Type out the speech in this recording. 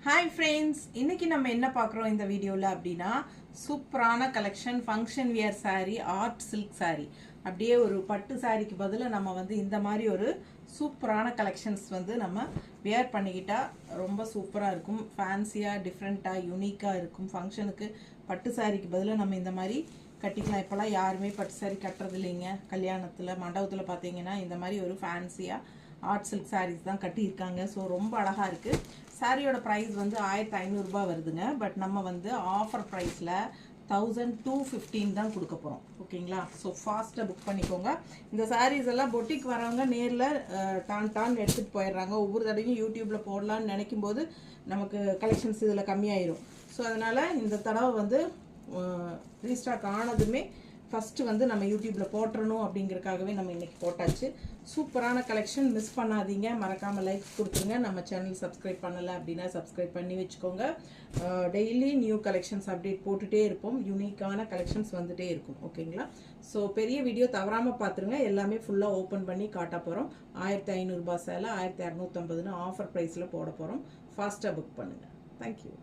Hi friends, இன்னைக்கு நம்ம என்ன பார்க்குறோம் இந்த வீடியோவில் அப்படின்னா சூப்பரான collection function wear saree art silk saree. அப்படியே ஒரு பட்டு சாரிக்கு பதிலாக நம்ம வந்து இந்த மாதிரி ஒரு சூப்பரான கலெக்ஷன்ஸ் வந்து நம்ம வியர் பண்ணிக்கிட்டா ரொம்ப சூப்பராக இருக்கும். ஃபேன்சியாக டிஃப்ரெண்ட்டாக யூனிக்காக இருக்கும். ஃபங்க்ஷனுக்கு பட்டு சாரிக்கு பதிலாக நம்ம இந்த மாதிரி கட்டிக்கலாம். இப்போலாம் யாருமே பட்டு சாரி கட்டுறது இல்லைங்க. கல்யாணத்தில் மண்டபத்தில் பார்த்தீங்கன்னா இந்த மாதிரி ஒரு ஃபேன்சியாக ஆர்ட் சில்க் சாரீஸ் தான் கட்டியிருக்காங்க. ஸோ ரொம்ப அழகாக இருக்குது. சாரியோட ப்ரைஸ் வந்து 1500 ரூபாய் வருதுங்க. பட் நம்ம வந்து ஆஃபர் ப்ரைஸில் 1215 தான் கொடுக்க போகிறோம். ஓகேங்களா? ஸோ ஃபாஸ்ட்டாக புக் பண்ணிக்கோங்க. இந்த சாரீஸ் எல்லாம் பொட்டிக்கு வரவங்க நேரில் டான் எடுத்துகிட்டு போயிடுறாங்க. ஒவ்வொரு தடவையும் யூடியூப்பில் போடலான்னு நினைக்கும் போது நமக்கு கலெக்ஷன்ஸ் இதில் கம்மியாயிரும். ஸோ அதனால் இந்த தடவை வந்து ரீஸ்டாக் ஆனதுமே ஃபஸ்ட்டு வந்து நம்ம யூடியூப்பில் போட்டுறணும் அப்படிங்கிறதுக்காகவே நம்ம இன்றைக்கி போட்டாச்சு. சூப்பரான கலெக்ஷன், மிஸ் பண்ணாதீங்க. மறக்காமல் லைக்ஸ் கொடுத்துருங்க. நம்ம சேனல் சப்ஸ்கிரைப் பண்ணலை அப்படின்னா சப்ஸ்கிரைப் பண்ணி வச்சுக்கோங்க. டெய்லி நியூ கலெக்ஷன்ஸ் அப்டேட் போட்டுகிட்டே இருப்போம். யூனிக்கான கலெக்ஷன்ஸ் வந்துகிட்டே இருக்கும். ஓகேங்களா? ஸோ பெரிய வீடியோ தவறாமல் பார்த்துருங்க. எல்லாமே ஃபுல்லாக ஓப்பன் பண்ணி காட்ட போகிறோம். 1500 ரூபாய் சேலை 1250ன்னு ஆஃபர் ப்ரைஸில் போட போகிறோம். ஃபாஸ்ட்டாக புக் பண்ணுங்கள். தேங்க்யூ.